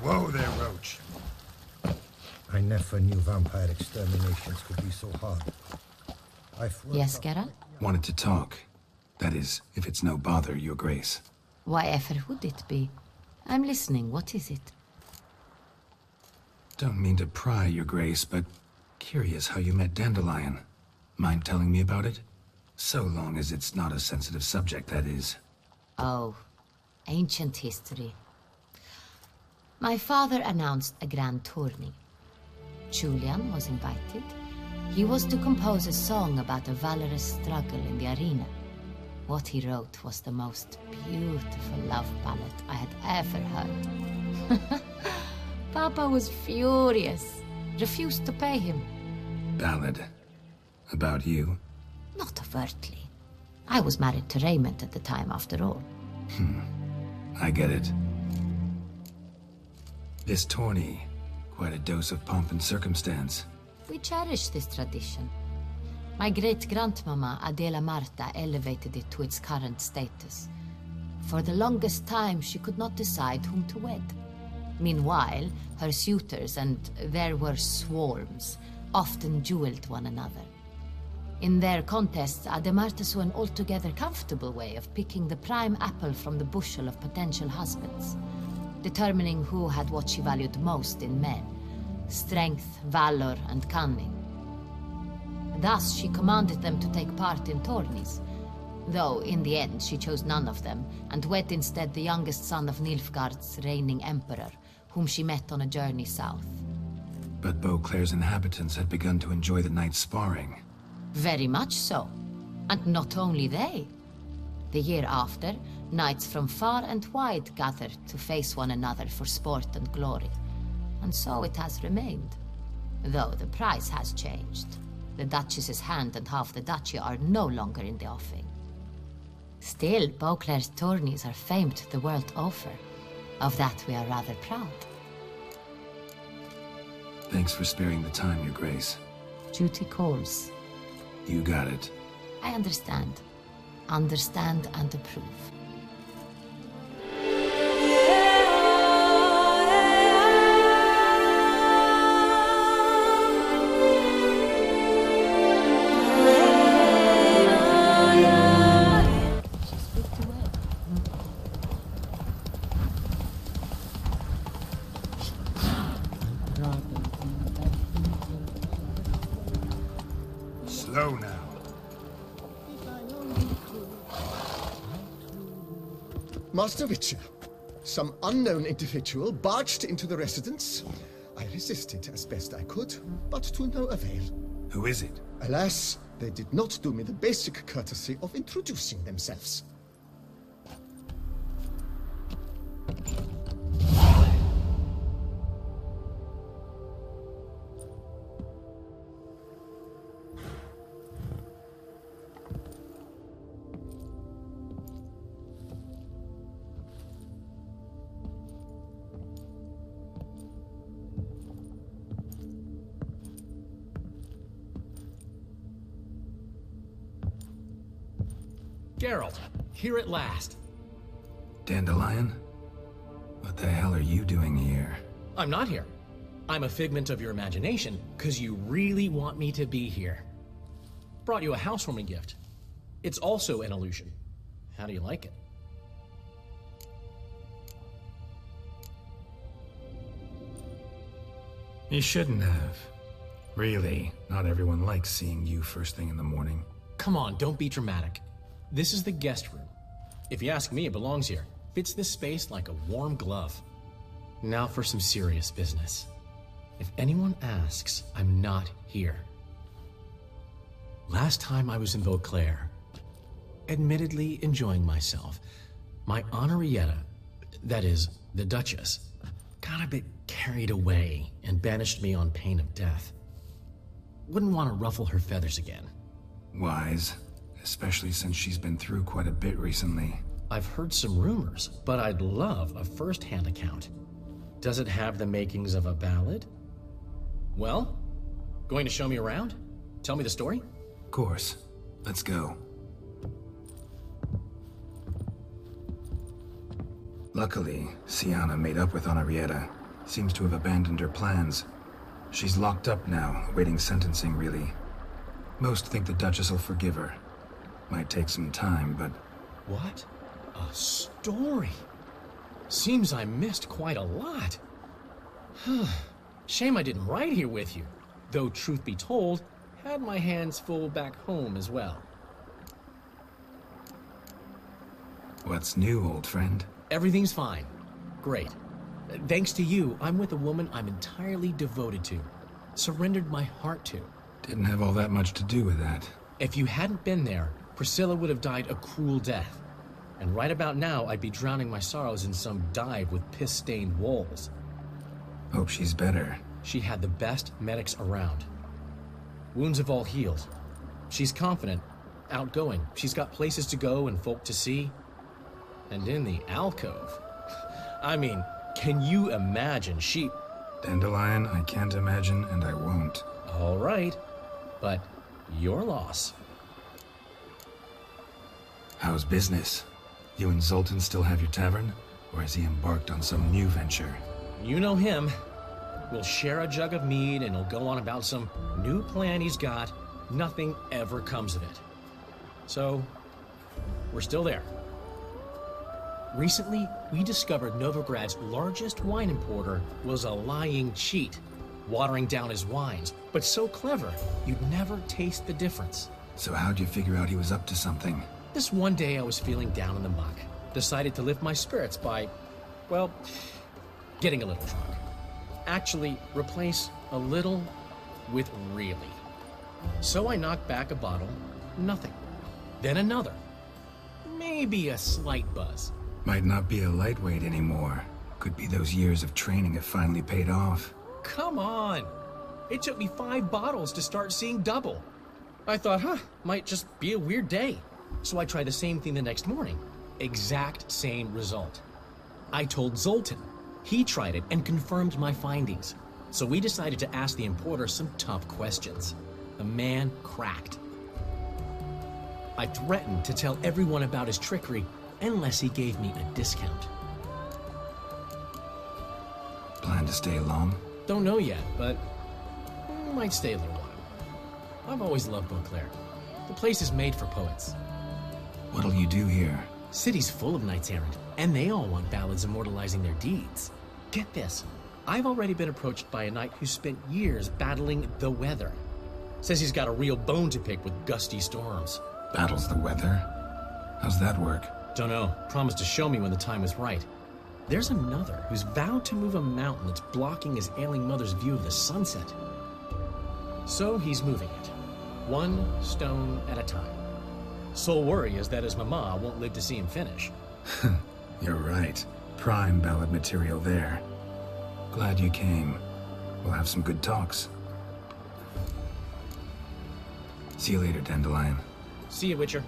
Whoa there, Roche. I never knew vampire exterminations could be so hard. Yes, Geralt? Wanted to talk. That is, if it's no bother, Your Grace. Why ever would it be? I'm listening. What is it? Don't mean to pry, Your Grace, but curious how you met Dandelion. Mind telling me about it? So long as it's not a sensitive subject, that is. Oh, ancient history. My father announced a grand tourney. Julian was invited. He was to compose a song about a valorous struggle in the arena. What he wrote was the most beautiful love ballad I had ever heard. Papa was furious, refused to pay him. Ballad? About you? Not overtly. I was married to Raymond at the time, after all. I get it. This tourney, quite a dose of pomp and circumstance. We cherish this tradition. My great-grandmama, Adela Marta, elevated it to its current status. For the longest time, she could not decide whom to wed. Meanwhile, her suitors, and there were swarms, often dueled one another. In their contests, Ademarta saw an altogether comfortable way of picking the prime apple from the bushel of potential husbands, determining who had what she valued most in men: strength, valor, and cunning. Thus, she commanded them to take part in tourneys, though in the end she chose none of them, and wed instead the youngest son of Nilfgaard's reigning emperor, whom she met on a journey south. But Beauclair's inhabitants had begun to enjoy the night's sparring. Very much so. And not only they. The year after, knights from far and wide gathered to face one another for sport and glory. And so it has remained. Though the price has changed. The Duchess's hand and half the duchy are no longer in the offing. Still, Beauclair's tourneys are famed the world over. Of that we are rather proud. Thanks for sparing the time, Your Grace. Duty calls. You got it. I understand. Understand and approve. Slow now. Master Witcher, some unknown individual barged into the residence. I resisted as best I could, but to no avail. Who is it? Alas, they did not do me the basic courtesy of introducing themselves. Geralt, here at last. Dandelion? What the hell are you doing here? I'm not here. I'm a figment of your imagination, because you really want me to be here. Brought you a housewarming gift. It's also an illusion. How do you like it? You shouldn't have. Really, not everyone likes seeing you first thing in the morning. Come on, don't be dramatic. This is the guest room. If you ask me, it belongs here. Fits this space like a warm glove. Now for some serious business. If anyone asks, I'm not here. Last time I was in Beauclair, admittedly enjoying myself, my Honorrietta, that is, the Duchess, got a bit carried away and banished me on pain of death. Wouldn't want to ruffle her feathers again. Wise. Especially since she's been through quite a bit recently. I've heard some rumors, but I'd love a first-hand account. Does it have the makings of a ballad? Well, going to show me around? Tell me the story? Of course. Let's go. Luckily, Sienna made up with Honorrietta. Seems to have abandoned her plans. She's locked up now, awaiting sentencing, really. Most think the Duchess will forgive her. Might take some time, but... What? A story? Seems I missed quite a lot. Shame I didn't ride here with you. Though, truth be told, had my hands full back home as well. What's new, old friend? Everything's fine. Great. Thanks to you, I'm with a woman I'm entirely devoted to. Surrendered my heart to. Didn't have all that much to do with that. If you hadn't been there, Priscilla would have died a cruel death. And right about now, I'd be drowning my sorrows in some dive with piss-stained walls. Hope she's better. She had the best medics around. Wounds have all healed. She's confident, outgoing. She's got places to go and folk to see. And in the alcove. I mean, can you imagine she... Dandelion, I can't imagine, and I won't. All right, but your loss. How's business? You and Zoltan still have your tavern? Or has he embarked on some new venture? You know him. We'll share a jug of mead and he'll go on about some new plan he's got. Nothing ever comes of it. So, we're still there. Recently, we discovered Novigrad's largest wine importer was a lying cheat, watering down his wines, but so clever, you'd never taste the difference. So how'd you figure out he was up to something? This one day I was feeling down in the muck. Decided to lift my spirits by, well, getting a little drunk. Actually, replace a little with really. So I knocked back a bottle, nothing. Then another. Maybe a slight buzz. Might not be a lightweight anymore. Could be those years of training have finally paid off. Come on! It took me 5 bottles to start seeing double. I thought, might just be a weird day. So I tried the same thing the next morning. Exact same result. I told Zoltan. He tried it and confirmed my findings. So we decided to ask the importer some tough questions. The man cracked. I threatened to tell everyone about his trickery unless he gave me a discount. Plan to stay long? Don't know yet, but might stay a little while. I've always loved Beauclair. The place is made for poets. What'll you do here? City's full of knights errant, and they all want ballads immortalizing their deeds. Get this, I've already been approached by a knight who spent years battling the weather. Says he's got a real bone to pick with gusty storms. Battles the weather? How's that work? Dunno, promised to show me when the time was right. There's another who's vowed to move a mountain that's blocking his ailing mother's view of the sunset. So he's moving it, 1 stone at a time. Sole worry is that his mama won't live to see him finish. You're right. Prime ballad material there. Glad you came. We'll have some good talks. See you later, Dandelion. See you, Witcher.